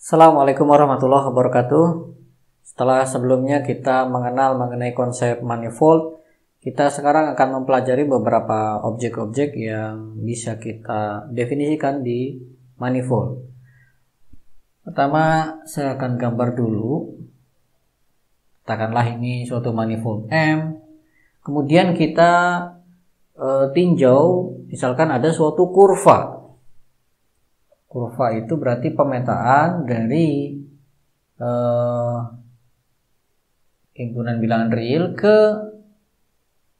Assalamualaikum warahmatullahi wabarakatuh. Setelah sebelumnya kita mengenal mengenai konsep manifold, kita sekarang akan mempelajari beberapa objek-objek yang bisa kita definisikan di manifold. Pertama, saya akan gambar dulu. Katakanlah ini suatu manifold M. Kemudian kita tinjau, misalkan ada suatu kurva. Kurva itu berarti pemetaan dari himpunan bilangan real ke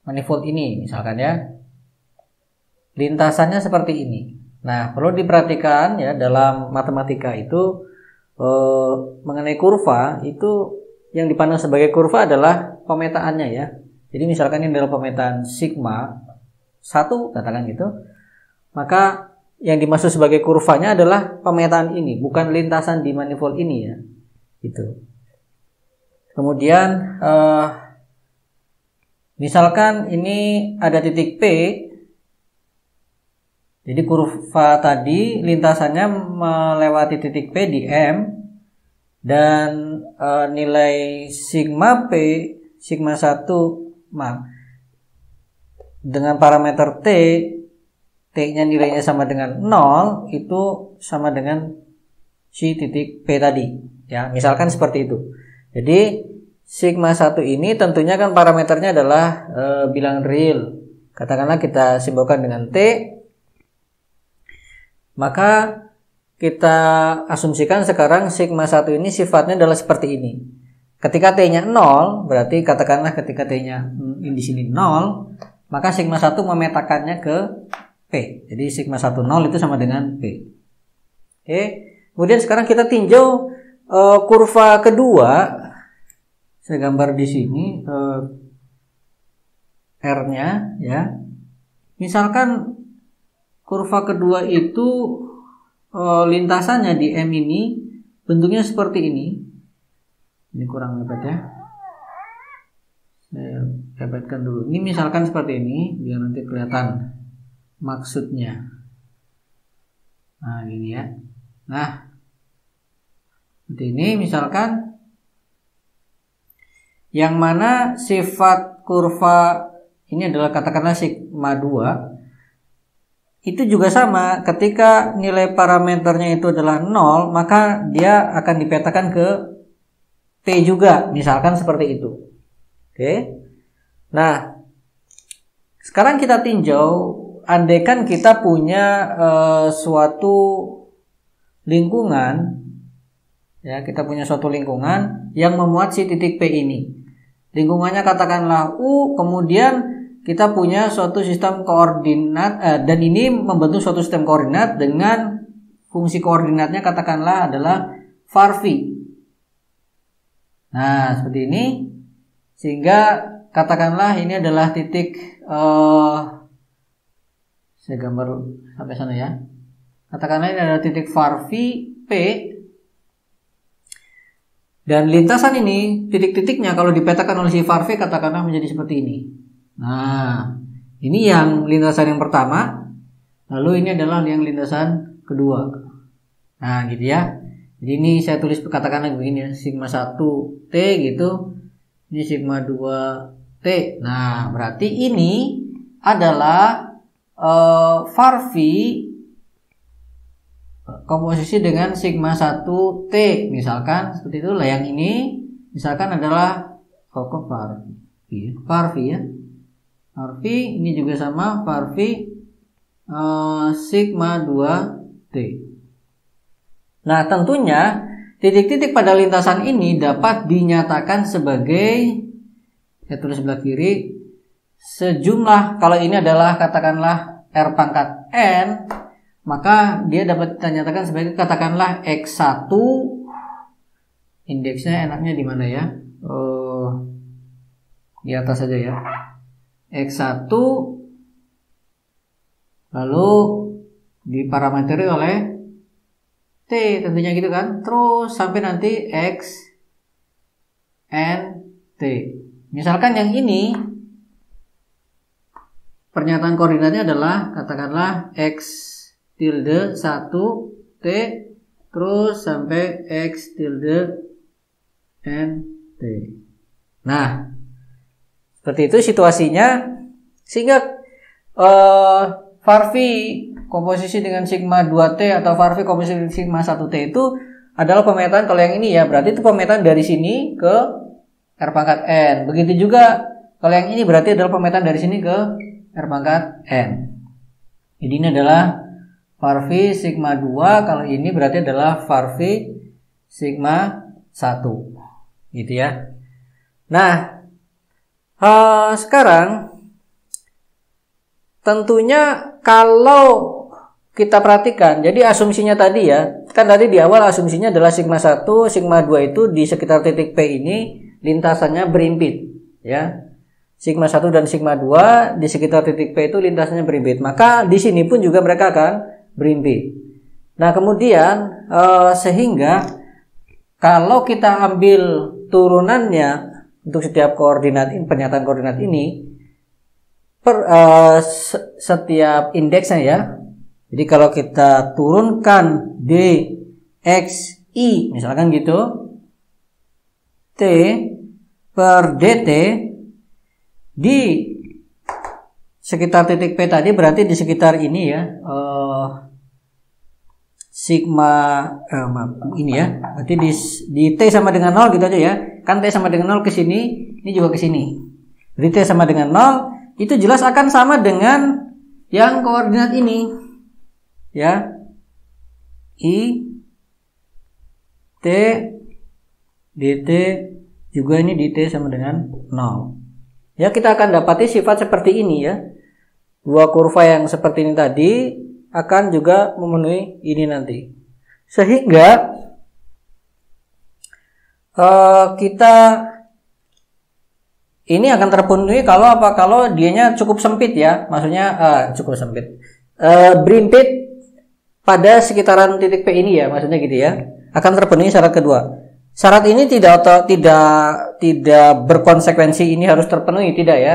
manifold ini, misalkan ya. Lintasannya seperti ini. Nah, perlu diperhatikan ya, dalam matematika itu mengenai kurva itu yang dipandang sebagai kurva adalah pemetaannya ya. Jadi misalkan ini adalah pemetaan sigma 1, katakan gitu. Maka yang dimaksud sebagai kurvanya adalah pemetaan ini, bukan lintasan di manifold ini ya. Gitu. Kemudian misalkan ini ada titik P. Jadi kurva tadi lintasannya melewati titik P di M, dan nilai sigma P, sigma 1 dengan parameter T-nya nilainya sama dengan 0, itu sama dengan si titik P tadi ya, misalkan seperti itu. Jadi sigma 1 ini tentunya kan parameternya adalah bilangan real. Katakanlah kita simbolkan dengan T. Maka kita asumsikan sekarang sigma 1 ini sifatnya adalah seperti ini. Ketika T-nya 0, berarti katakanlah ketika T-nya di sini 0, maka sigma 1 memetakannya ke P. Jadi sigma 1 0 itu sama dengan P. Oke. Kemudian sekarang kita tinjau kurva kedua. Saya gambar di sini R-nya ya. Misalkan kurva kedua itu lintasannya di M ini bentuknya seperti ini. Ini kurang lebat ya. Saya lebatkan dulu. Ini misalkan seperti ini biar nanti kelihatan maksudnya. Nah, gini ya. Nah, seperti ini misalkan, yang mana sifat kurva ini adalah katakanlah sigma 2. Itu juga sama, ketika nilai parameternya itu adalah 0, maka dia akan dipetakan ke P juga, misalkan seperti itu. Oke. Nah, sekarang kita tinjau, andaikan kita punya suatu lingkungan ya, kita punya suatu lingkungan yang memuat si titik P ini. Lingkungannya katakanlah U, kemudian kita punya suatu sistem koordinat dan ini membentuk suatu sistem koordinat dengan fungsi koordinatnya katakanlah adalah var phi. Nah, seperti ini. Sehingga katakanlah ini adalah titik saya gambar sampai sana ya. Katakanlah ini adalah titik var phi P. Dan lintasan ini, titik-titiknya kalau dipetakan oleh si var phi katakanlah menjadi seperti ini. Nah, ini yang lintasan yang pertama. Lalu ini adalah yang lintasan kedua. Nah, gitu ya. Jadi ini saya tulis katakanlah begini ya, sigma 1 T gitu. Ini sigma 2 T. Nah, berarti ini adalah var phi komposisi dengan sigma 1 T, misalkan seperti itu lah. Yang ini misalkan adalah var phi ya. Var phi ini juga sama var phi sigma 2 T. Nah, tentunya titik-titik pada lintasan ini dapat dinyatakan sebagai, saya tulis sebelah kiri, sejumlah, kalau ini adalah katakanlah R pangkat N, maka dia dapat dinyatakan sebagai katakanlah X1, indeksnya enaknya di mana ya? Di atas saja ya. X1 lalu diparameteri oleh T tentunya gitu kan. Terus sampai nanti X N T. Misalkan yang ini pernyataan koordinatnya adalah katakanlah X tilde 1 T terus sampai X tilde N T. Nah, seperti itu situasinya, sehingga Farvi komposisi dengan sigma 2T atau Farvi komposisi dengan sigma 1T itu adalah pemetaan. Kalau yang ini ya berarti itu pemetaan dari sini ke R pangkat N. Begitu juga kalau yang ini berarti adalah pemetaan dari sini ke R pangkat N. Jadi ini adalah Farvi sigma 2, kalau ini berarti adalah Farvi sigma 1. Gitu ya. Nah, sekarang tentunya kalau kita perhatikan, jadi asumsinya tadi ya, kan tadi di awal asumsinya adalah sigma 1, sigma 2 itu di sekitar titik P ini lintasannya berimpit, ya. Sigma 1 dan sigma 2 di sekitar titik P itu lintasannya berimpit. Maka di sini pun juga mereka akan berimpit. Nah, kemudian sehingga kalau kita ambil turunannya untuk setiap koordinat ini, pernyataan koordinat ini setiap indeksnya ya. Jadi kalau kita turunkan D X I misalkan gitu, T per DT di sekitar titik P tadi berarti di sekitar ini ya, sigma ini ya, berarti di T sama dengan 0 gitu aja ya. Kan T sama dengan 0 ke sini, ini juga ke sini. Jadi T sama dengan 0 itu jelas akan sama dengan yang koordinat ini. Ya. I T dt juga ini dt sama dengan 0. Ya, kita akan dapati sifat seperti ini ya. Dua kurva yang seperti ini tadi akan juga memenuhi ini nanti. Sehingga kita ini akan terpenuhi kalau apa? Kalau dianya cukup sempit ya. Maksudnya cukup sempit. Berimpit pada sekitaran titik P ini ya, maksudnya gitu ya. Akan terpenuhi syarat kedua. Syarat ini tidak berkonsekuensi ini harus terpenuhi, tidak ya.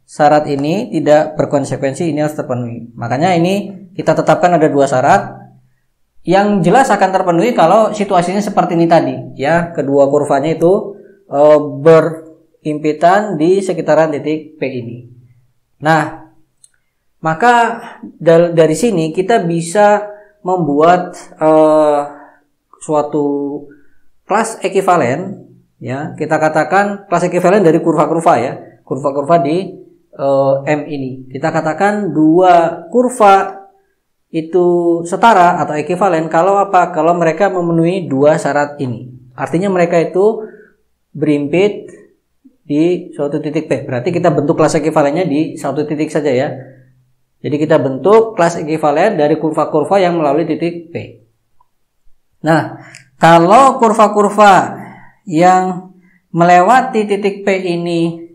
Syarat ini tidak berkonsekuensi ini harus terpenuhi. Makanya ini kita tetapkan ada dua syarat yang jelas akan terpenuhi kalau situasinya seperti ini tadi ya. Kedua kurvanya itu berimpitan di sekitaran titik P ini. Nah, maka dari sini kita bisa membuat suatu kelas ekivalen ya. Kita katakan kelas ekivalen dari kurva-kurva ya. Kurva-kurva di M ini. Kita katakan dua kurva itu setara atau ekivalen kalau apa? Kalau mereka memenuhi dua syarat ini. Artinya mereka itu berimpit di suatu titik P. Berarti kita bentuk kelas ekivalennya di satu titik saja ya. Jadi kita bentuk kelas ekivalen dari kurva-kurva yang melalui titik P. Nah, kalau kurva-kurva yang melewati titik P ini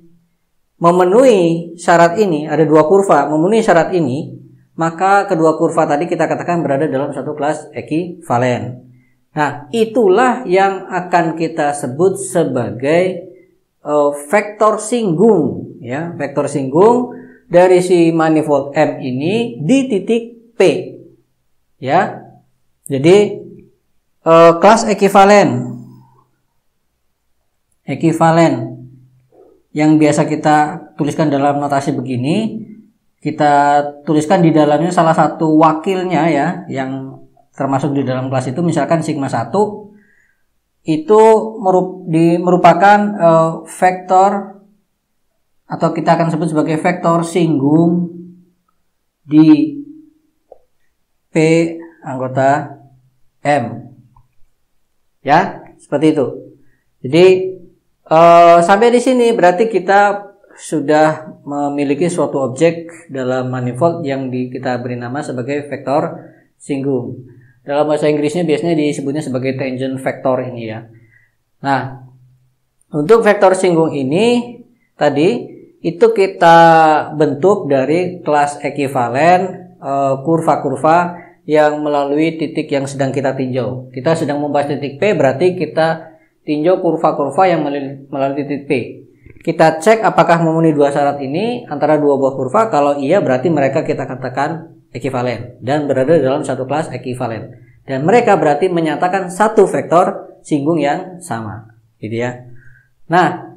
memenuhi syarat ini, ada dua kurva memenuhi syarat ini, maka kedua kurva tadi kita katakan berada dalam satu kelas ekivalen. Nah, itulah yang akan kita sebut sebagai vektor singgung ya, vektor singgung dari si manifold M ini di titik P. Ya. Jadi kelas ekivalen yang biasa kita tuliskan dalam notasi begini, kita tuliskan di dalamnya salah satu wakilnya ya, yang termasuk di dalam kelas itu misalkan sigma 1 itu merupakan vektor atau kita akan sebut sebagai vektor singgung di P anggota M. Ya, seperti itu. Jadi sampai di sini berarti kita sudah memiliki suatu objek dalam manifold yang kita beri nama sebagai vektor singgung. Dalam bahasa Inggrisnya biasanya disebutnya sebagai tangent vector ini ya. Nah, untuk vektor singgung ini tadi itu kita bentuk dari kelas ekivalen kurva-kurva yang melalui titik yang sedang kita tinjau. Kita sedang membahas titik P, berarti kita tinjau kurva-kurva yang melalui titik P. Kita cek apakah memenuhi dua syarat ini antara dua buah kurva. Kalau iya berarti mereka kita katakan ekivalen dan berada dalam satu kelas ekivalen. dan mereka berarti menyatakan satu vektor singgung yang sama, gitu ya. Nah,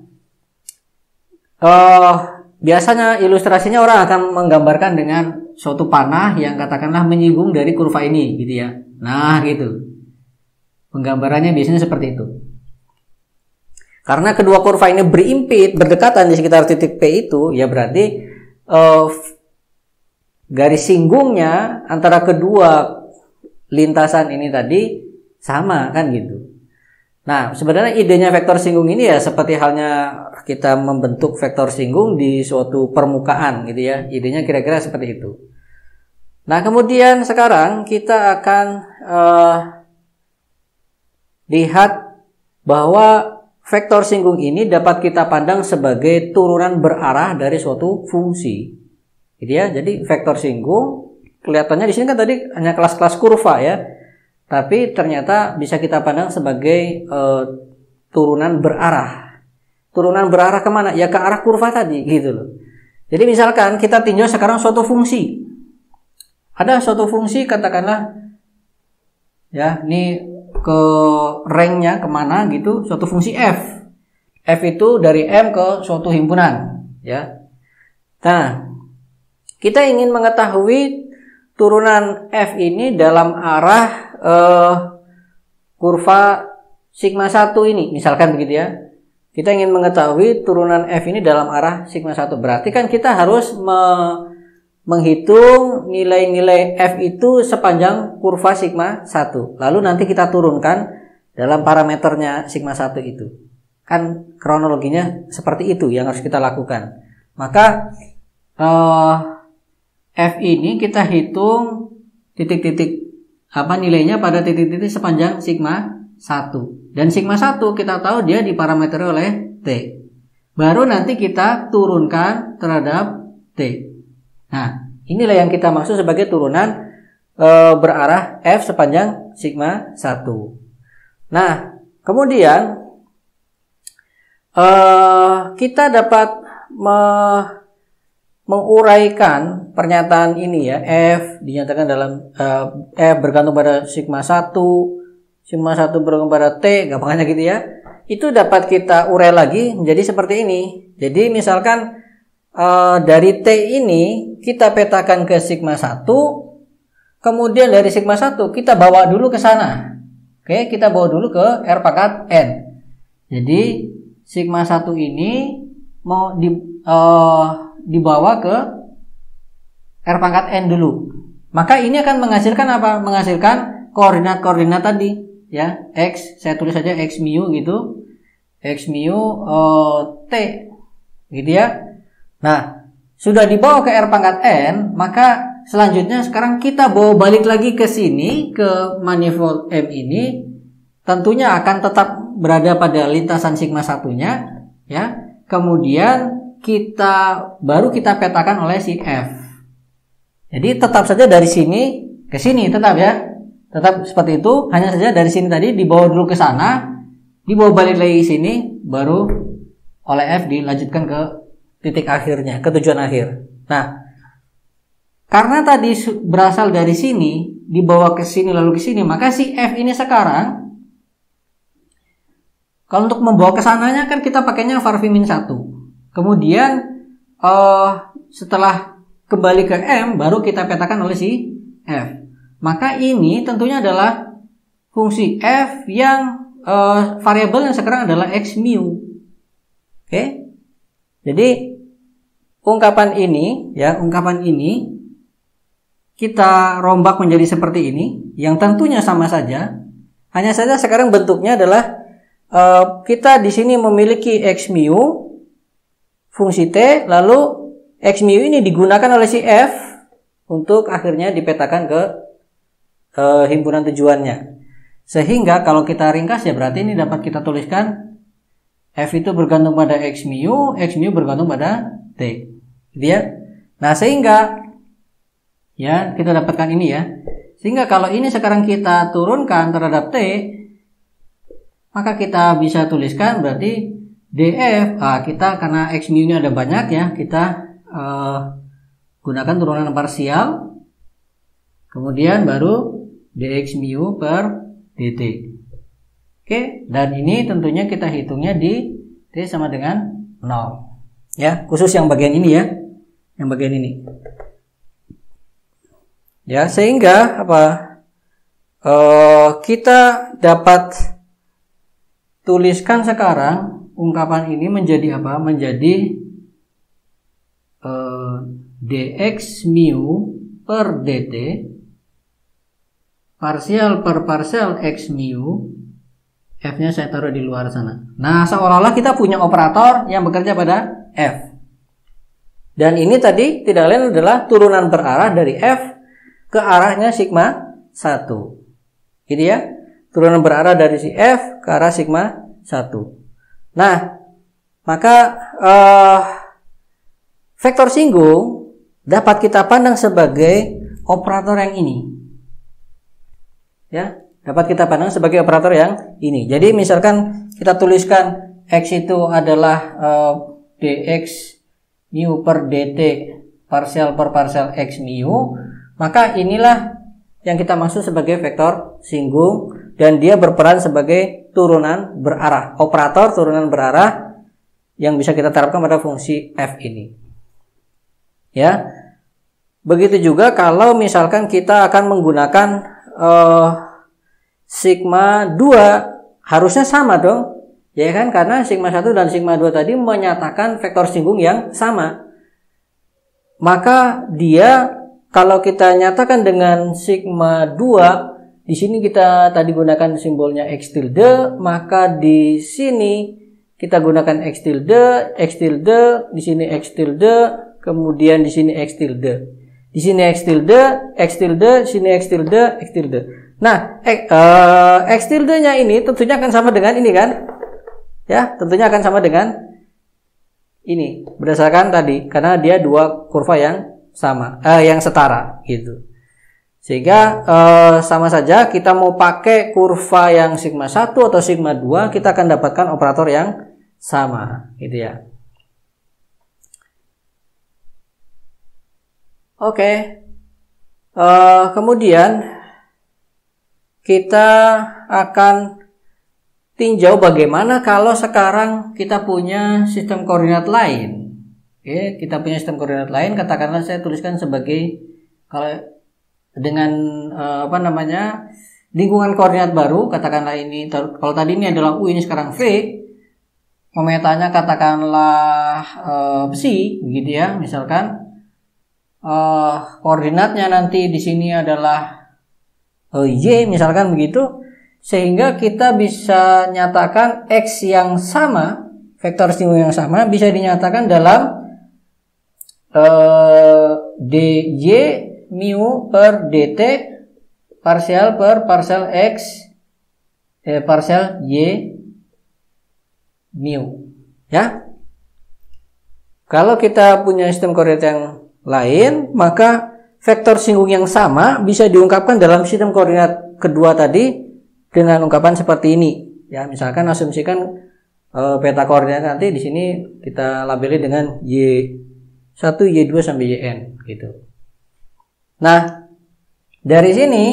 biasanya ilustrasinya orang akan menggambarkan dengan suatu panah yang katakanlah menyinggung dari kurva ini, gitu ya. Nah, gitu. Penggambarannya biasanya seperti itu. Karena kedua kurva ini berimpit, berdekatan di sekitar titik P itu, ya berarti garis singgungnya antara kedua lintasan ini tadi sama, kan gitu. Nah, sebenarnya idenya vektor singgung ini ya seperti halnya kita membentuk vektor singgung di suatu permukaan, gitu ya. Idenya kira-kira seperti itu. Nah, kemudian sekarang kita akan lihat bahwa vektor singgung ini dapat kita pandang sebagai turunan berarah dari suatu fungsi, gitu ya. Jadi vektor singgung kelihatannya di sini kan tadi hanya kelas-kelas kurva ya, tapi ternyata bisa kita pandang sebagai turunan berarah. Turunan berarah kemana? Ya ke arah kurva tadi, gitu loh. Jadi misalkan kita tinjau sekarang suatu fungsi. Ada suatu fungsi katakanlah, ya ini ke ranknya kemana gitu, suatu fungsi f. F itu dari M ke suatu himpunan, ya. Nah, kita ingin mengetahui turunan f ini dalam arah kurva sigma 1 ini, misalkan begitu ya. Kita ingin mengetahui turunan f ini dalam arah sigma 1. Berarti kan kita harus menghitung nilai-nilai f itu sepanjang kurva sigma 1. Lalu nanti kita turunkan dalam parameternya sigma 1 itu. Kan kronologinya seperti itu yang harus kita lakukan. Maka f ini kita hitung titik-titik nilainya pada titik-titik sepanjang sigma 1. Dan sigma 1 kita tahu dia diparameteri oleh T. Baru nanti kita turunkan terhadap T. Nah, inilah yang kita maksud sebagai turunan berarah F sepanjang sigma 1. Nah, kemudian kita dapat menguraikan pernyataan ini ya, F dinyatakan dalam F bergantung pada sigma 1, sigma 1 bergantung pada T, gampangnya gitu ya. Itu dapat kita urai lagi menjadi seperti ini. Jadi misalkan dari T ini kita petakan ke sigma 1, kemudian dari sigma 1 kita bawa dulu ke sana. Oke, kita bawa dulu ke R pangkat N. Jadi sigma 1 ini mau dibawa ke R pangkat N dulu. Maka ini akan menghasilkan apa? Menghasilkan koordinat-koordinat tadi ya. X, saya tulis saja X mu gitu. X mu T gitu ya. Nah, sudah dibawa ke R pangkat N, maka selanjutnya sekarang kita bawa balik lagi ke sini, ke manifold M ini. Tentunya akan tetap berada pada lintasan sigma 1-nya ya. Kemudian baru kita petakan oleh si F. Jadi tetap saja dari sini ke sini tetap ya. Tetap seperti itu, hanya saja dari sini tadi dibawa dulu ke sana, dibawa balik lagi ke sini, baru oleh F dilanjutkan ke titik akhirnya, ke tujuan akhir. Nah, karena tadi berasal dari sini, dibawa ke sini lalu ke sini, maka si F ini sekarang kalau untuk membawa ke sananya kan kita pakainya var v min 1. Kemudian setelah kembali ke M baru kita petakan oleh si F. Maka ini tentunya adalah fungsi F yang variabelnya sekarang adalah X mu. Oke. Jadi ungkapan ini kita rombak menjadi seperti ini, yang tentunya sama saja. Hanya saja sekarang bentuknya adalah kita di sini memiliki X mu fungsi T, lalu X mu ini digunakan oleh si F untuk akhirnya dipetakan ke himpunan tujuannya. Sehingga kalau kita ringkas ya berarti ini dapat kita tuliskan F itu bergantung pada X mu bergantung pada T. Gitu ya. Nah, sehingga ya kita dapatkan ini ya. Sehingga kalau ini sekarang kita turunkan terhadap T, maka kita bisa tuliskan berarti DF, kita karena X mu ini ada banyak ya, kita gunakan turunan parsial. Kemudian baru dx mu per dt. Oke, dan ini tentunya kita hitungnya di t sama dengan 0. Ya, khusus yang bagian ini ya. Yang bagian ini. Ya, sehingga apa? Kita dapat tuliskan sekarang ungkapan ini menjadi apa? Menjadi dx mu per dt parsial per parsial x mu, f-nya saya taruh di luar sana. Nah, seolah-olah kita punya operator yang bekerja pada f. Dan ini tadi tidak lain adalah turunan berarah dari f ke arahnya sigma 1. Gitu ya. Turunan berarah dari si f ke arah sigma 1. Nah, maka vektor singgung dapat kita pandang sebagai operator yang ini. Ya, dapat kita pandang sebagai operator yang ini. Jadi misalkan kita tuliskan x itu adalah dx mu per dt parsial per parsial x mu, maka inilah yang kita maksud sebagai vektor singgung, dan dia berperan sebagai turunan berarah, operator turunan berarah yang bisa kita terapkan pada fungsi f ini. Ya, begitu juga kalau misalkan kita akan menggunakan sigma 2, harusnya sama dong, ya kan? Karena sigma 1 dan sigma 2 tadi menyatakan vektor singgung yang sama. Maka dia, kalau kita nyatakan dengan sigma 2, di sini kita tadi gunakan simbolnya x tilde, maka di sini kita gunakan x tilde, di sini x tilde, kemudian di sini x tilde. Di sini x tilde, di sini x tilde. Nah, x tilde-nya ini tentunya akan sama dengan ini kan? Ya, tentunya akan sama dengan ini berdasarkan tadi, karena dia dua kurva yang sama, yang setara gitu. Sehingga sama saja kita mau pakai kurva yang sigma 1 atau sigma 2, kita akan dapatkan operator yang sama gitu ya. Oke. Kemudian kita akan tinjau bagaimana kalau sekarang kita punya sistem koordinat lain. Oke, kita punya sistem koordinat lain, katakanlah saya tuliskan sebagai kalau dengan lingkungan koordinat baru, katakanlah ini, kalau tadi ini adalah U, ini sekarang V, pemetanya katakanlah psi, begitu ya, misalkan koordinatnya nanti di sini adalah y, misalkan begitu, sehingga kita bisa nyatakan x yang sama, vektor singgung yang sama bisa dinyatakan dalam dy mu per dt parsial per parsial x parsial y mu, ya. Kalau kita punya sistem koordinat yang lain, maka vektor singgung yang sama bisa diungkapkan dalam sistem koordinat kedua tadi dengan ungkapan seperti ini. Ya, misalkan asumsikan peta koordinat nanti di sini kita labeli dengan y1, y2 sampai yn gitu. Nah, dari sini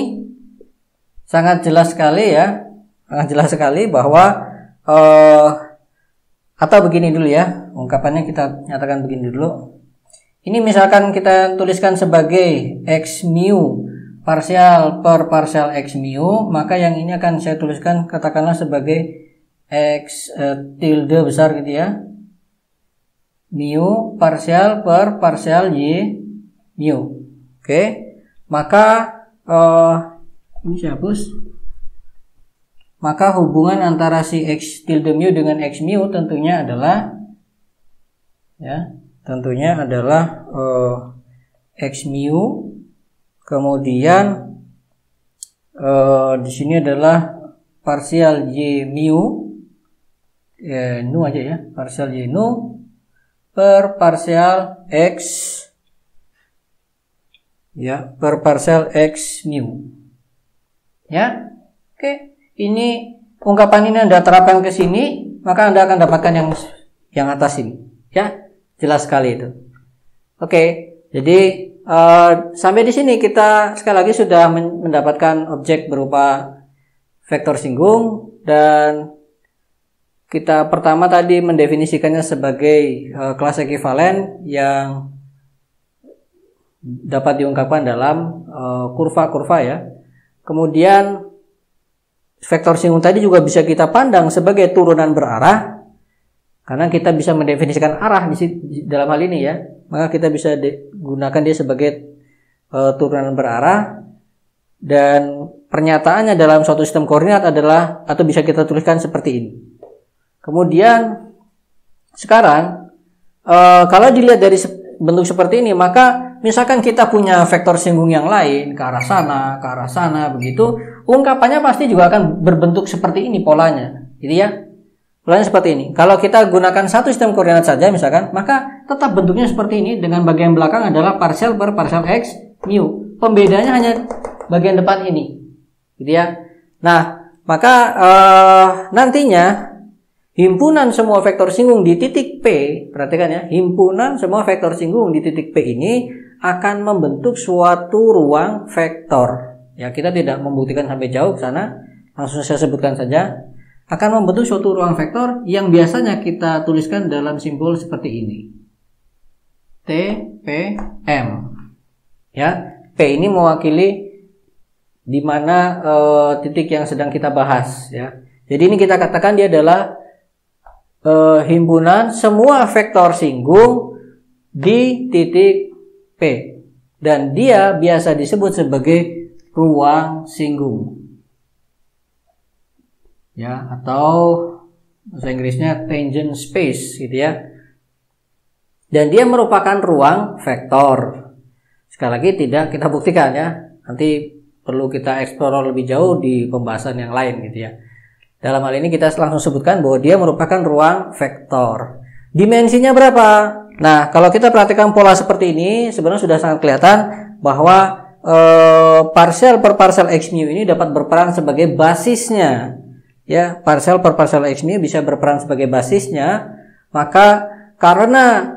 sangat jelas sekali ya, sangat jelas sekali bahwa atau begini dulu ya, ungkapannya kita nyatakan begini dulu. Ini misalkan kita tuliskan sebagai x mu parsial per parsial x mu, maka yang ini akan saya tuliskan katakanlah sebagai x tilde besar gitu ya, mu parsial per parsial y mu. Oke, maka ini saya hapus. Maka hubungan antara si x tilde mu dengan x mu tentunya adalah x mu, kemudian di sini adalah parsial y mu, nu aja ya, parsial y nu per parsial x, ya, per parsial x mu, ya. Oke, ini ungkapan ini Anda terapkan ke sini, maka Anda akan dapatkan yang atas ini, ya. Jelas sekali itu. Oke, jadi Sampai di sini kita sekali lagi sudah mendapatkan objek berupa vektor singgung, dan kita pertama tadi mendefinisikannya sebagai kelas ekuivalen yang dapat diungkapkan dalam kurva-kurva ya. Kemudian vektor singgung tadi juga bisa kita pandang sebagai turunan berarah, karena kita bisa mendefinisikan arah di dalam hal ini ya. Maka kita bisa gunakan dia sebagai turunan berarah, dan pernyataannya dalam suatu sistem koordinat adalah, atau bisa kita tuliskan seperti ini. Kemudian sekarang kalau dilihat dari bentuk seperti ini, maka misalkan kita punya vektor singgung yang lain ke arah sana begitu, ungkapannya pasti juga akan berbentuk seperti ini polanya, gitu ya. Polanya seperti ini. Kalau kita gunakan satu sistem koordinat saja misalkan, maka tetap bentuknya seperti ini, dengan bagian belakang adalah parsial per parsial x mu. Pembedanya hanya bagian depan ini, gitu ya. Nah, maka nantinya himpunan semua vektor singgung di titik P, perhatikan ya, himpunan semua vektor singgung di titik P ini akan membentuk suatu ruang vektor. Ya, kita tidak membuktikan sampai jauh ke sana, langsung saya sebutkan saja. Akan membentuk suatu ruang vektor yang biasanya kita tuliskan dalam simbol seperti ini. TPM. Ya, P ini mewakili di mana titik yang sedang kita bahas ya. Jadi ini kita katakan dia adalah himpunan semua vektor singgung di titik P, dan dia biasa disebut sebagai ruang singgung ya, atau bahasa Inggrisnya tangent space gitu ya. Dan dia merupakan ruang vektor. Sekali lagi tidak kita buktikan ya, nanti perlu kita eksplor lebih jauh di pembahasan yang lain gitu ya. Dalam hal ini kita langsung sebutkan bahwa dia merupakan ruang vektor. Dimensinya berapa? Nah, kalau kita perhatikan pola seperti ini, sebenarnya sudah sangat kelihatan bahwa parsial per parsial x mu ini dapat berperan sebagai basisnya. Ya, parsial per parsial x mu bisa berperan sebagai basisnya. Maka karena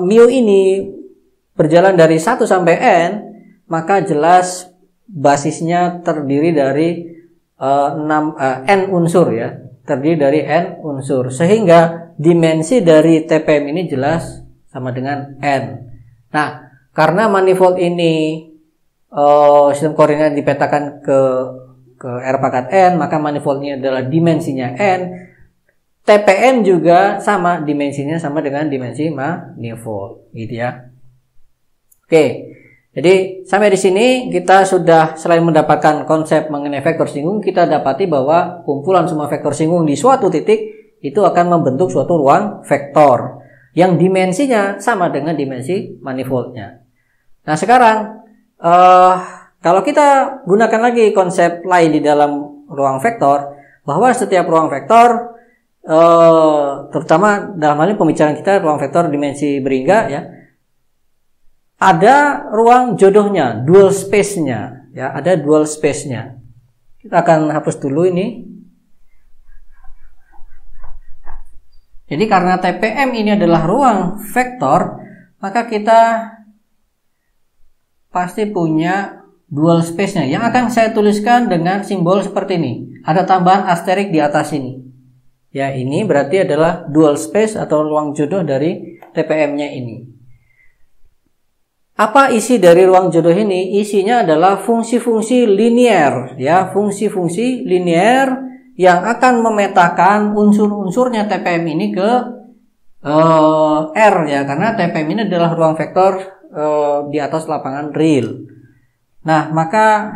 mu ini berjalan dari 1 sampai n, maka jelas basisnya terdiri dari n unsur ya, terdiri dari n unsur, sehingga dimensi dari TPM ini jelas sama dengan n. Nah, karena manifold ini sistem koordinat dipetakan ke R pangkat n, maka manifold ini adalah dimensinya n. TPM juga sama, dimensinya sama dengan dimensi manifold, gitu ya. Oke. Jadi sampai di sini kita sudah, selain mendapatkan konsep mengenai vektor singgung, kita dapati bahwa kumpulan semua vektor singgung di suatu titik itu akan membentuk suatu ruang vektor yang dimensinya sama dengan dimensi manifoldnya. Nah, sekarang kalau kita gunakan lagi konsep lain di dalam ruang vektor, bahwa setiap ruang vektor, terutama dalam hal ini pembicaraan kita ruang vektor dimensi berhingga ya, ada ruang jodohnya, dual space-nya ya, ada dual space-nya. Kita akan hapus dulu ini. Jadi karena TPM ini adalah ruang vektor, maka kita pasti punya dual space-nya yang akan saya tuliskan dengan simbol seperti ini. Ada tambahan asterik di atas ini. Ya, ini berarti adalah dual space atau ruang jodoh dari TPM-nya ini. Apa isi dari ruang jodoh ini? Isinya adalah fungsi-fungsi linier ya, fungsi-fungsi linier yang akan memetakan unsur-unsurnya TPM ini ke R ya, karena TPM ini adalah ruang vektor di atas lapangan real. Nah, maka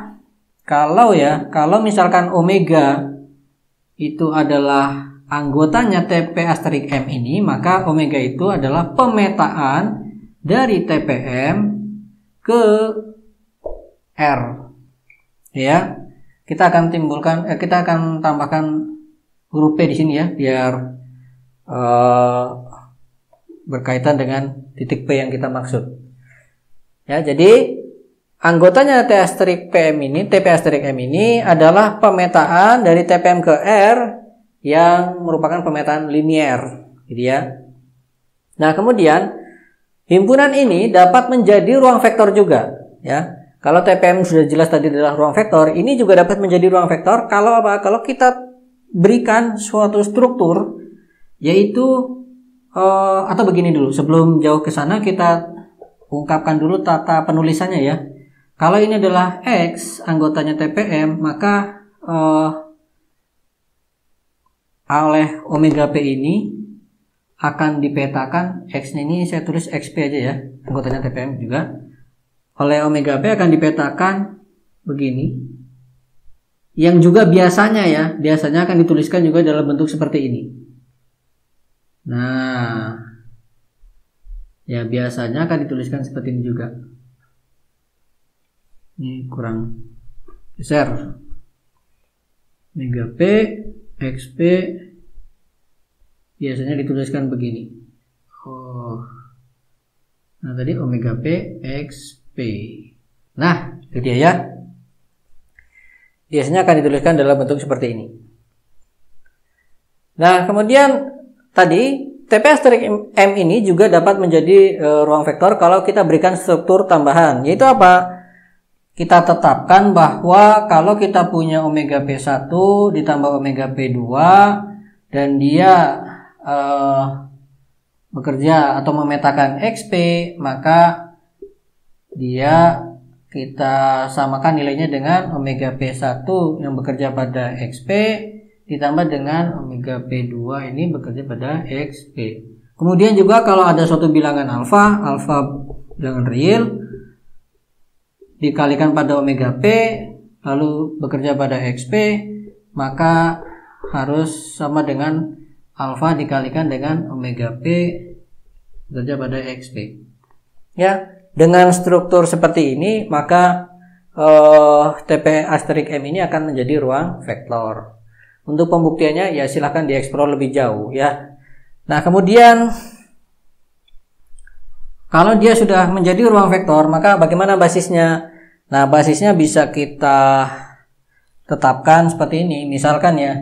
kalau misalkan omega itu adalah anggotanya TP asterik M ini, maka omega itu adalah pemetaan dari TPM ke R ya. Kita akan tambahkan huruf P di sini ya, biar berkaitan dengan titik P yang kita maksud ya. Jadi anggotanya T asterik PM ini, TP asterik M ini adalah pemetaan dari TPM ke R yang merupakan pemetaan linier gitu ya. Nah, kemudian Himpunan ini dapat menjadi ruang vektor juga, ya. Kalau TPM sudah jelas tadi adalah ruang vektor, ini juga dapat menjadi ruang vektor kalau apa? Kalau kita berikan suatu struktur, yaitu atau begini dulu, sebelum jauh ke sana kita ungkapkan dulu tata penulisannya ya. Kalau ini adalah X anggotanya TPM, maka oleh omega P ini akan dipetakan, X-nya ini saya tulis XP aja ya, anggotanya TPM juga. Oleh omega P akan dipetakan begini. Yang juga biasanya akan dituliskan juga dalam bentuk seperti ini. Nah, ya biasanya akan dituliskan seperti ini juga. Ini kurang besar. Omega P, XP biasanya dituliskan begini. Nah tadi omega P, XP. Nah, itu dia ya. Biasanya akan dituliskan dalam bentuk seperti ini. Nah, kemudian tadi TP asterisk M ini juga dapat menjadi ruang vektor kalau kita berikan struktur tambahan. Yaitu apa? Kita tetapkan bahwa kalau kita punya omega P1 ditambah omega P2 dan dia bekerja atau memetakan XP, maka dia kita samakan nilainya dengan omega P1 yang bekerja pada XP ditambah dengan omega P2 ini bekerja pada XP. Kemudian juga kalau ada suatu bilangan alfa bilangan real dikalikan pada omega P lalu bekerja pada XP, maka harus sama dengan alfa dikalikan dengan omega P bekerja pada XP. Ya, dengan struktur seperti ini maka TP asterisk M ini akan menjadi ruang vektor. Untuk pembuktiannya ya silahkan dieksplor lebih jauh ya. Nah, kemudian kalau dia sudah menjadi ruang vektor, maka bagaimana basisnya? Nah, basisnya bisa kita tetapkan seperti ini. Misalkan ya,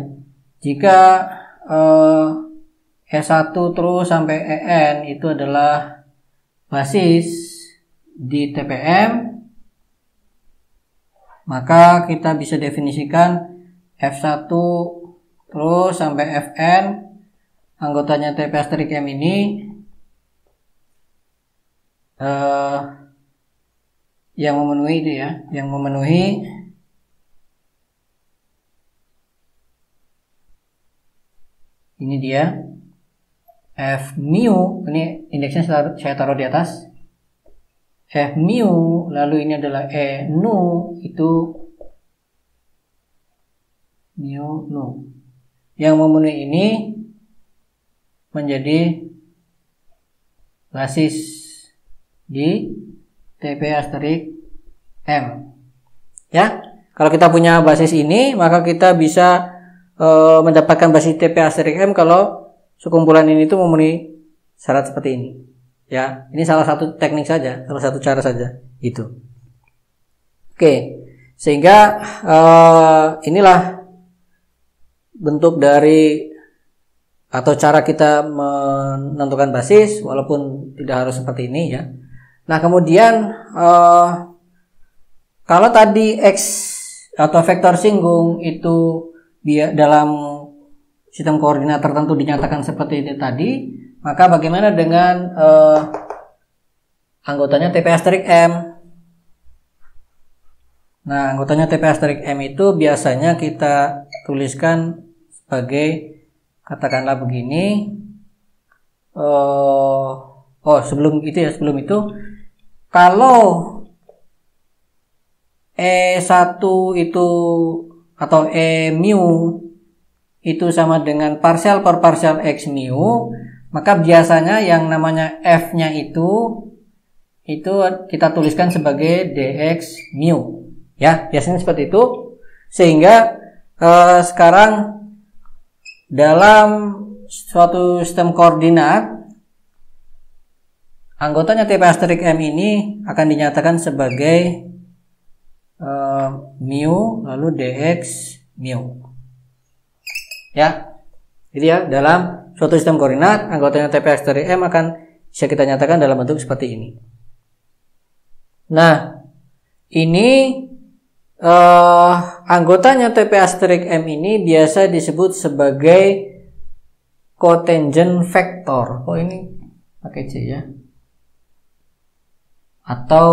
jika E1 terus sampai EN itu adalah basis di TPM, maka kita bisa definisikan F1 terus sampai Fn anggotanya TP asterisk M ini yang memenuhi itu ya, yang memenuhi ini dia F mu, ini indeksnya saya taruh di atas. F mu, lalu ini adalah E nu, itu mu nu. Yang memenuhi ini menjadi basis di TP asterisk M. Ya, kalau kita punya basis ini, maka kita bisa mendapatkan basis TP asterisk M kalau sekumpulan ini tuh memenuhi syarat seperti ini. Ya, ini salah satu teknik saja, salah satu cara saja itu. Oke, sehingga inilah bentuk dari atau cara kita menentukan basis, walaupun tidak harus seperti ini ya. Nah, kemudian kalau tadi X atau vektor singgung itu dalam sistem koordinat tertentu dinyatakan seperti ini tadi, maka bagaimana dengan anggotanya TP asterisk M? Nah, anggotanya TP asterisk M itu biasanya kita tuliskan sebagai, katakanlah begini. Sebelum itu kalau E1 itu atau E mu itu sama dengan parsial per parsial X mu, maka biasanya yang namanya F-nya itu kita tuliskan sebagai dx mu. Ya, biasanya seperti itu. Sehingga sekarang dalam suatu sistem koordinat, anggotanya TP asterisk M ini akan dinyatakan sebagai mu lalu dx mu. Ya, jadi ya dalam suatu sistem koordinat anggotanya TP asterisk M akan bisa kita nyatakan dalam bentuk seperti ini. Nah, ini anggotanya TP asterisk M ini biasa disebut sebagai cotangent vector. Oh, ini pakai C ya. Atau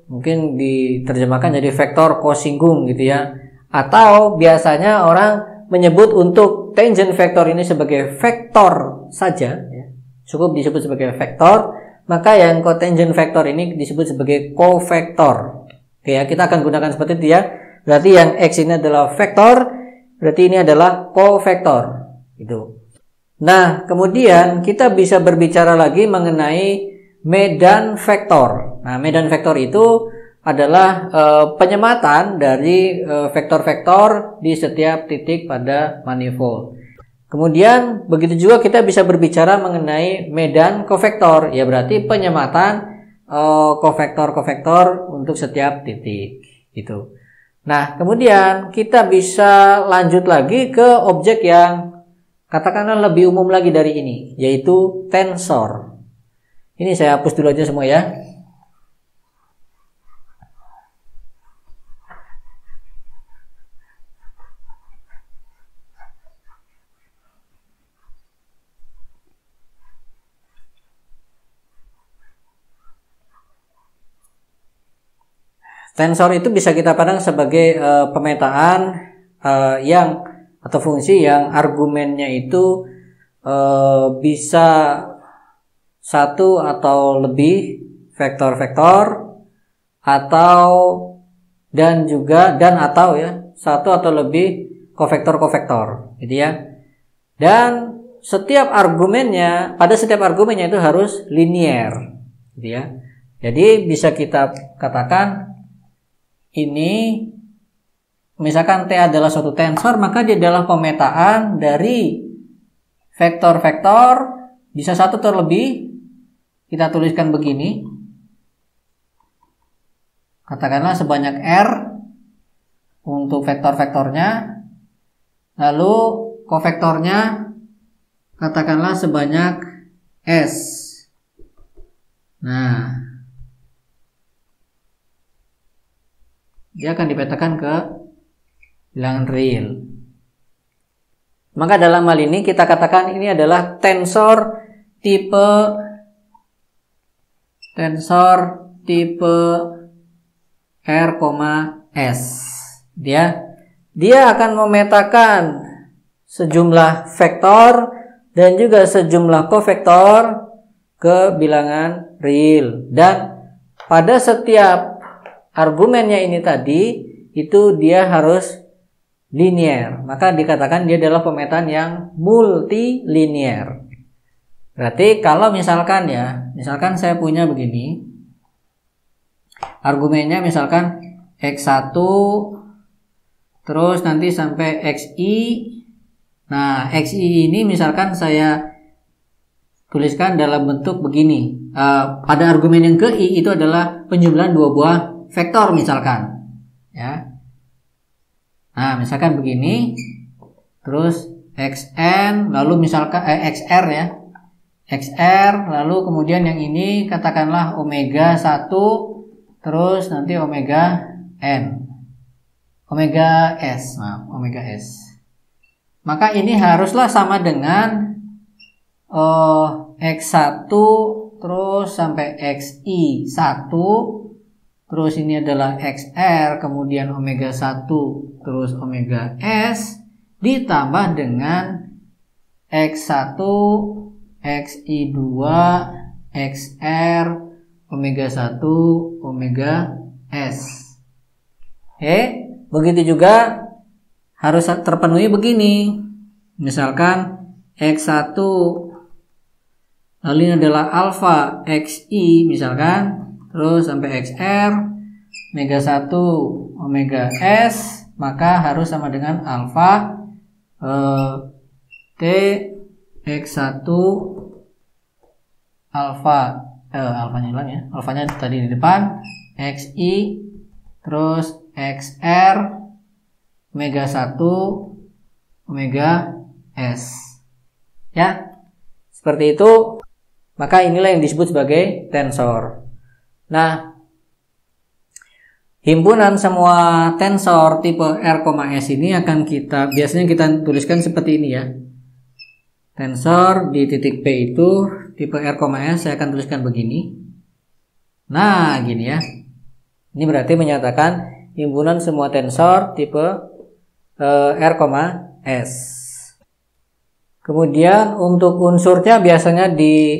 mungkin diterjemahkan jadi vektor cosinggung gitu ya. Atau biasanya orang menyebut untuk tangent vektor ini sebagai vektor saja ya. Cukup disebut sebagai vektor, maka yang cotangent vektor ini disebut sebagai covektor. Oke ya, kita akan gunakan seperti itu ya. Berarti yang X ini adalah vektor, berarti ini adalah covektor. Gitu. Nah, kemudian kita bisa berbicara lagi mengenai medan vektor. Nah, medan vektor itu adalah penyematan dari vektor-vektor di setiap titik pada manifold. Kemudian begitu juga kita bisa berbicara mengenai medan covektor, ya berarti penyematan covektor-covektor untuk setiap titik gitu. Nah, kemudian kita bisa lanjut lagi ke objek yang katakanlah lebih umum lagi dari ini, yaitu tensor. Ini saya hapus dulu aja semua ya. Tensor itu bisa kita pandang sebagai pemetaan yang atau fungsi yang argumennya itu bisa satu atau lebih vektor-vektor atau dan atau ya satu atau lebih covektor-covektor gitu ya. Dan setiap argumennya itu harus linier gitu ya. Jadi bisa kita katakan ini misalkan T adalah suatu tensor, maka dia adalah pemetaan dari vektor-vektor bisa satu atau lebih. Kita tuliskan begini, katakanlah sebanyak R untuk vektor-vektornya, lalu covektornya katakanlah sebanyak S. Nah, dia akan dipetakan ke bilangan real. Maka dalam hal ini kita katakan ini adalah tensor tipe R, S. Dia akan memetakan sejumlah vektor dan juga sejumlah covektor ke bilangan real. Dan pada setiap argumennya ini tadi itu dia harus linier, maka dikatakan dia adalah pemetaan yang multilinier. Berarti kalau misalkan saya punya begini, argumennya misalkan X1 terus nanti sampai XI. Nah, XI ini misalkan saya tuliskan dalam bentuk begini. Pada argumen yang ke I itu adalah penjumlahan dua buah vektor misalkan ya. Nah, misalkan begini, terus xn lalu misalkan xr ya, xr lalu kemudian yang ini katakanlah omega 1 terus nanti omega n, omega s. Maka ini haruslah sama dengan x1 terus sampai xi 1. Terus ini adalah XR, kemudian omega 1, terus omega S, ditambah dengan X1, XI2, XR, omega 1, omega S. Begitu juga harus terpenuhi begini. Misalkan X1, lalu ini adalah alpha XI misalkan, terus sampai XR, omega 1, omega S, maka harus sama dengan alpha T X1 alfanya hilang ya, alfanya tadi di depan, XI, terus XR, omega 1, omega S. Ya, seperti itu. maka inilah yang disebut sebagai tensor. Nah, himpunan semua tensor tipe R, S ini akan biasanya kita tuliskan seperti ini ya. Tensor di titik P itu tipe R, S saya akan tuliskan begini. Nah, gini ya. Ini berarti menyatakan himpunan semua tensor tipe R, S. Kemudian untuk unsurnya biasanya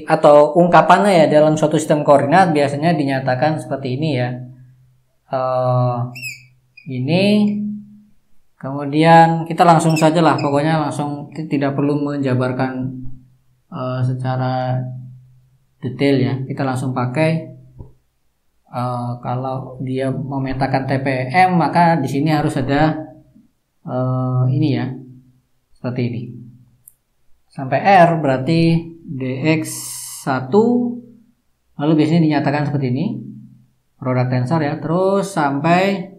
atau ungkapannya ya dalam suatu sistem koordinat biasanya dinyatakan seperti ini ya. Ini kemudian kita langsung saja lah, pokoknya langsung, tidak perlu menjabarkan secara detail ya. Kita langsung pakai kalau dia memetakan TPM maka di sini harus ada ini ya, seperti ini. Sampai R berarti dx1, lalu biasanya dinyatakan seperti ini, produk tensor ya, terus sampai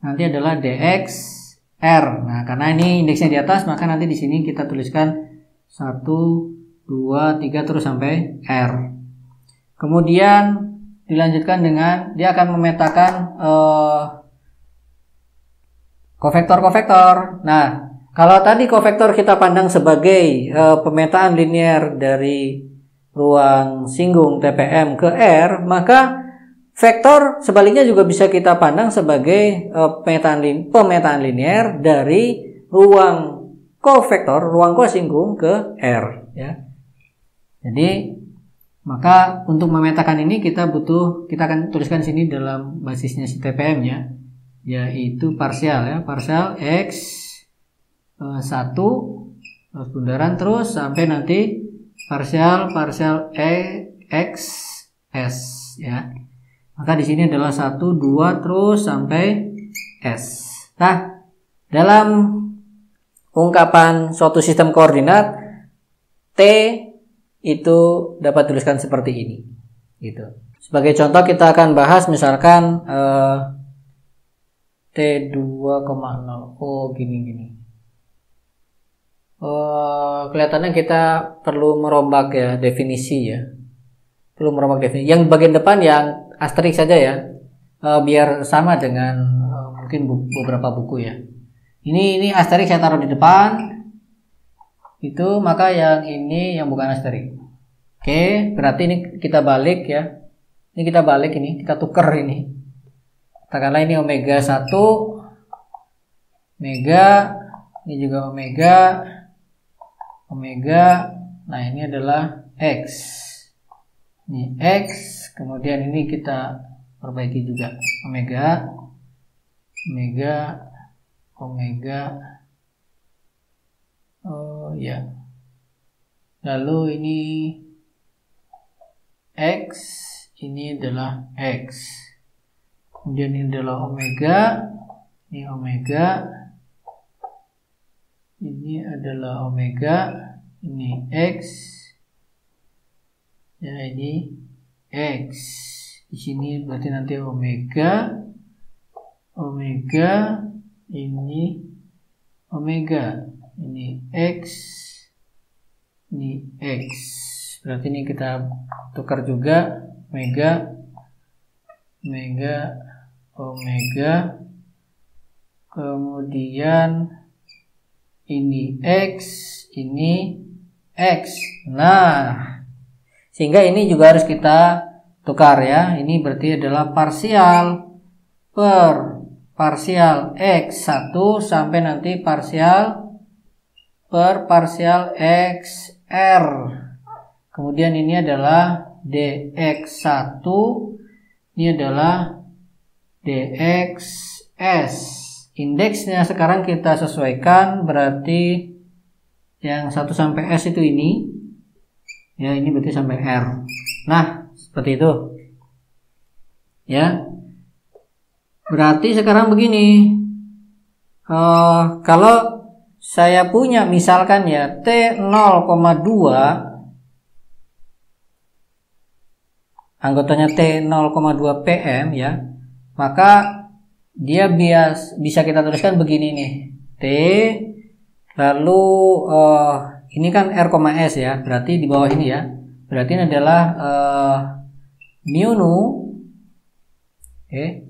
nanti adalah dxr. Nah, karena ini indeksnya di atas, maka nanti di sini kita tuliskan 1, 2, 3 terus sampai R. Kemudian dilanjutkan dengan dia akan memetakan kofektor-kofektor. Nah, kalau tadi kofektor kita pandang sebagai pemetaan linear dari ruang singgung TPM ke R, maka vektor sebaliknya juga bisa kita pandang sebagai pemetaan linear dari ruang kofektor, ruang kosinggung ke R ya. Jadi maka untuk memetakan ini kita akan tuliskan sini dalam basisnya si TPM ya, yaitu parsial ya, parsial X 1 terus bundaran terus sampai nanti parsial X S ya. Maka di sini adalah 1, 2 terus sampai S. Nah, dalam ungkapan suatu sistem koordinat T itu dapat tuliskan seperti ini gitu. Sebagai contoh kita akan bahas misalkan T2,0. Oh, gini. Kelihatannya kita perlu merombak ya definisi ya. Perlu merombak definisi. Yang bagian depan yang asterik saja ya. Biar sama dengan mungkin beberapa buku ya. Ini asterik saya taruh di depan. Itu maka yang ini yang bukan asterik. Oke, berarti ini kita balik ya. Ini kita balik ini, kita tuker ini. Katakanlah ini omega 1 omega, ini juga omega. Nah, ini adalah X. Ini X, kemudian ini kita perbaiki juga omega. Oh ya. Lalu ini X, ini adalah X. Kemudian ini adalah omega. Ini omega. Ini adalah omega, ini X, ya ini X. Di sini berarti nanti omega, ini omega, ini X, ini X. Berarti ini kita tukar juga omega, kemudian ini X, ini X. Nah, sehingga ini juga harus kita tukar ya. Ini berarti adalah parsial per parsial X1 sampai nanti parsial per parsial XR. Kemudian ini adalah DX1, ini adalah DXS. Indeksnya sekarang kita sesuaikan, berarti yang 1 sampai S itu ini. Ya, ini berarti sampai R. Nah, seperti itu. Ya. Berarti sekarang begini. Kalau saya punya misalkan ya T0,2, anggotanya T0,2 PM ya, maka dia bisa kita tuliskan begini nih, T lalu ini kan R, S ya, berarti di bawah ini ya, Berarti ini adalah mu nu. Oke.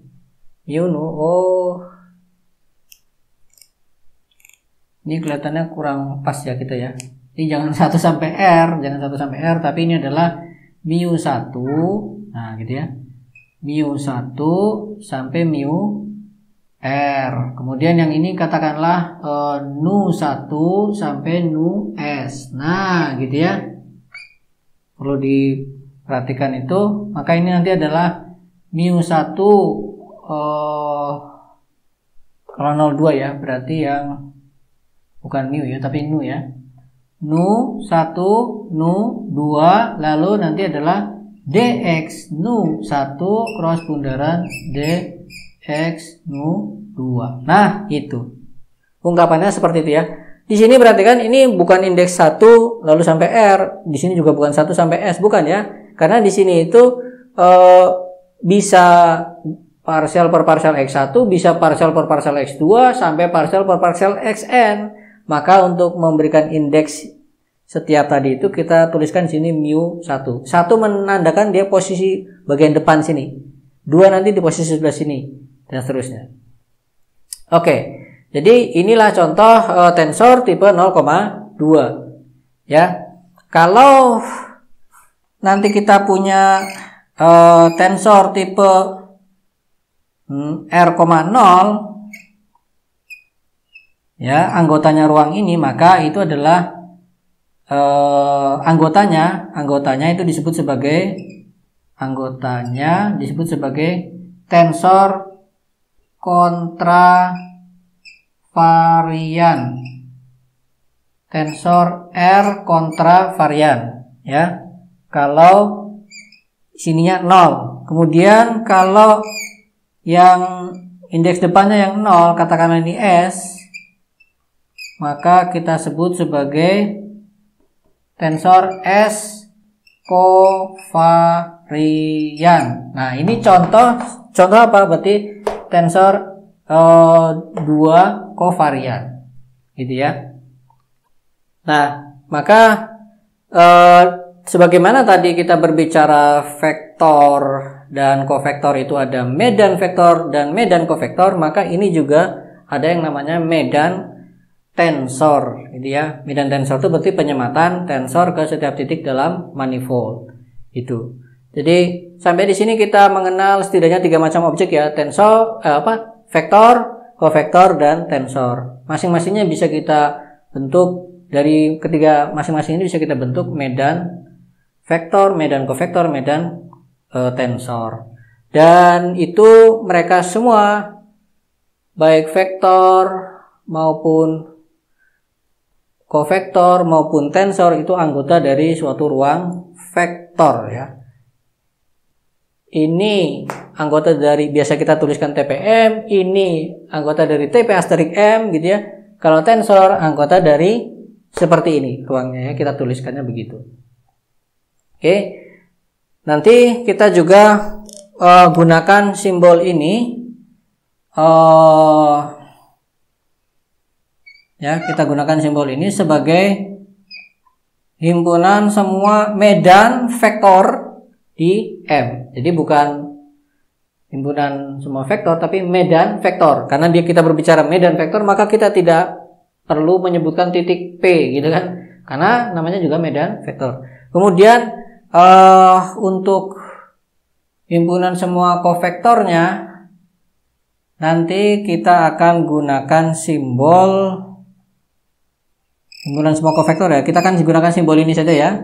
Mu nu. Oh. Ini kelihatannya kurang pas ya kita ya. Ini jangan 1 sampai R, jangan 1 sampai R, tapi ini adalah mu 1. Nah, gitu ya. Mu 1 sampai mu R. Kemudian yang ini katakanlah nu 1 sampai nu S. Nah, gitu ya. Perlu diperhatikan itu. Maka ini nanti adalah mu 1 kalau 02 ya, berarti yang bukan mu ya, tapi nu ya. Nu 1, nu 2, lalu nanti adalah dx nu 1 cross bundaran dx nu 2. Nah, itu. Ungkapannya seperti itu ya. Di sini perhatikan ini bukan indeks 1 lalu sampai R. Di sini juga bukan 1 sampai S, bukan ya. Karena di sini itu bisa parsial per parsial X1, bisa parsial per parsial X2 sampai parsial per parsial Xn. Maka untuk memberikan indeks setiap tadi itu kita tuliskan sini mu 1. 1 menandakan dia posisi bagian depan sini. 2 nanti di posisi sebelah sini dan seterusnya. Oke. Jadi inilah contoh tensor tipe 0,2 ya. Kalau nanti kita punya tensor tipe R,0 ya, anggotanya ruang ini, maka itu adalah anggotanya itu disebut sebagai tensor kontravarian. Tensor R kontravarian ya. Kalau sininya 0. Kemudian kalau yang indeks depannya yang 0, katakanlah ini S, maka kita sebut sebagai tensor S kovarian. Nah, ini contoh apa? Berarti tensor 2 kovarian. Gitu ya. Nah, maka sebagaimana tadi kita berbicara vektor dan kovektor itu ada medan vektor dan medan kovektor, maka ini juga ada yang namanya medan tensor, gitu ya. Medan tensor itu berarti penyematan tensor ke setiap titik dalam manifold. Itu. Jadi sampai di sini kita mengenal setidaknya 3 macam objek ya, tensor, vektor, kovektor dan tensor. Masing-masingnya bisa kita bentuk dari ketiga masing-masing ini bisa kita bentuk medan vektor, medan kovektor, medan tensor. Dan itu mereka semua baik vektor maupun kovektor maupun tensor itu anggota dari suatu ruang vektor ya. Ini anggota dari, biasa kita tuliskan TPM, ini anggota dari TP asterik M gitu ya. Kalau tensor anggota dari seperti ini ruangnya ya, kita tuliskannya begitu. Oke. Nanti kita juga gunakan simbol ini. Ya, kita gunakan simbol ini sebagai himpunan semua medan vektor di M. Jadi bukan himpunan semua vektor, tapi medan vektor. Karena kita berbicara medan vektor, maka kita tidak perlu menyebutkan titik P, gitu kan? Karena namanya juga medan vektor. Kemudian untuk himpunan semua kovektornya, nanti kita akan gunakan simbol himpunan semua kovektor ya. Kita akan gunakan simbol ini saja ya.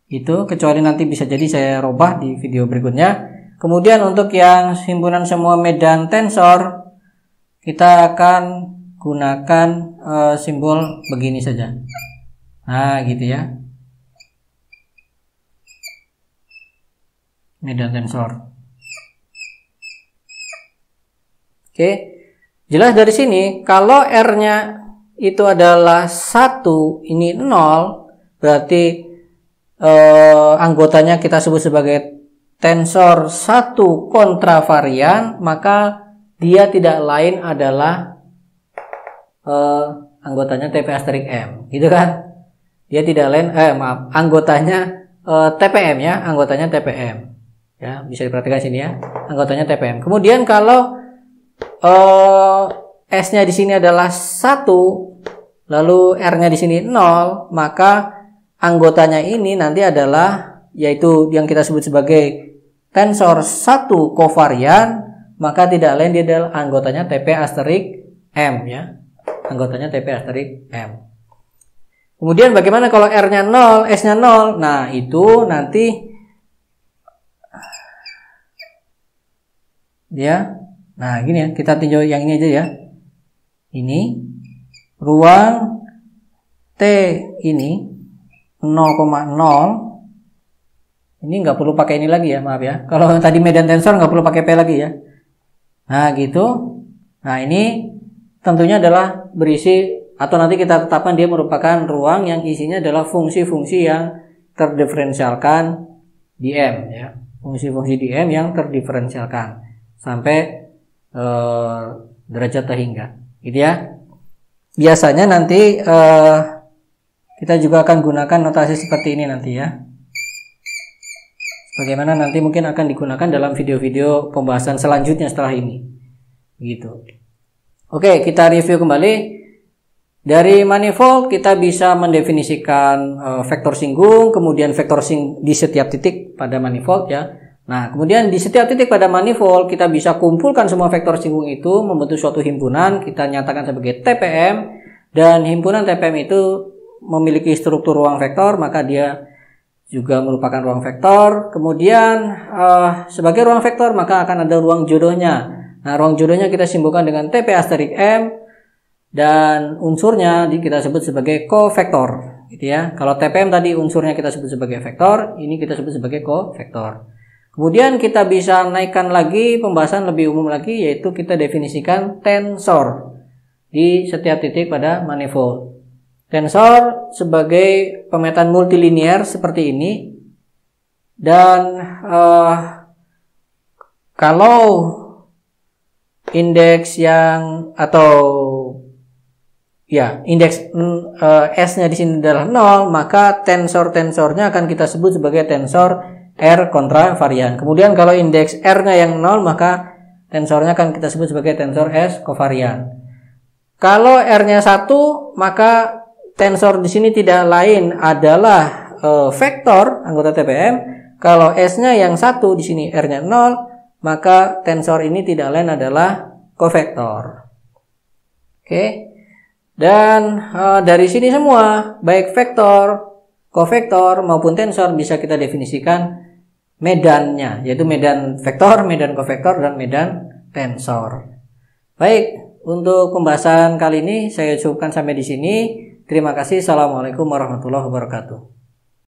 Itu kecuali nanti bisa jadi saya robah di video berikutnya. Kemudian untuk yang himpunan semua medan tensor, kita akan gunakan simbol begini saja. Nah, gitu ya. Medan tensor. Oke. Jelas dari sini kalau R-nya itu adalah 1, ini 0, berarti anggotanya kita sebut sebagai tensor 1 kontravarian, maka dia tidak lain adalah anggotanya TP asterik M, gitu kan? Dia tidak lain, anggotanya TPM ya, anggotanya TPM. Ya, bisa diperhatikan sini ya, anggotanya TPM. Kemudian kalau S-nya di sini adalah 1, lalu R-nya di sini 0, maka anggotanya ini nanti adalah yaitu yang kita sebut sebagai tensor 1 kovarian, maka tidak lain dia adalah anggotanya TP asterik M ya. Anggotanya TP asterik M. Kemudian bagaimana kalau R-nya 0, S-nya 0? Nah, itu nanti ya. Nah, gini ya, kita tinjau yang ini aja ya. Ini ruang T ini 0,0. Ini nggak perlu pakai ini lagi ya, maaf ya. Kalau tadi medan tensor nggak perlu pakai P lagi ya. Nah, gitu. Nah, ini tentunya adalah berisi atau nanti kita tetapkan dia merupakan ruang yang isinya adalah fungsi-fungsi yang terdiferensialkan di M ya. Fungsi-fungsi di M yang terdiferensialkan sampai derajat terhingga, gitu ya. Biasanya nanti kita juga akan gunakan notasi seperti ini nanti ya. Bagaimana nanti mungkin akan digunakan dalam video-video pembahasan selanjutnya setelah ini, gitu. Oke, kita review kembali. Dari manifold kita bisa mendefinisikan vektor singgung, kemudian vektor di setiap titik pada manifold ya. Nah, kemudian di setiap titik pada manifold kita bisa kumpulkan semua vektor singgung itu membentuk suatu himpunan, kita nyatakan sebagai TPM, dan himpunan TPM itu memiliki struktur ruang vektor, maka dia juga merupakan ruang vektor. Kemudian sebagai ruang vektor maka akan ada ruang jodohnya. Nah, ruang jodohnya kita simbolkan dengan TP asterik M dan unsurnya kita sebut sebagai kovektor, gitu ya. Kalau TPM tadi unsurnya kita sebut sebagai vektor, ini kita sebut sebagai kovektor. Kemudian kita bisa naikkan lagi pembahasan lebih umum lagi, yaitu kita definisikan tensor di setiap titik pada manifold. Tensor sebagai pemetaan multilinear seperti ini, dan kalau indeks yang atau ya indeks S-nya di sini adalah 0, maka tensor-tensornya akan kita sebut sebagai tensor R kontra varian. Kemudian kalau indeks R-nya yang 0, maka tensornya akan kita sebut sebagai tensor S kovarian. Kalau R-nya 1, maka tensor di sini tidak lain adalah vektor anggota TPM. Kalau S-nya yang 1 di sini R-nya 0, maka tensor ini tidak lain adalah kovektor. Oke. Dan dari sini semua baik vektor, kovektor maupun tensor bisa kita definisikan medannya, yaitu medan vektor, medan kovektor, dan medan tensor. Baik, untuk pembahasan kali ini saya cukupkan sampai di sini. Terima kasih. Assalamualaikum warahmatullahi wabarakatuh.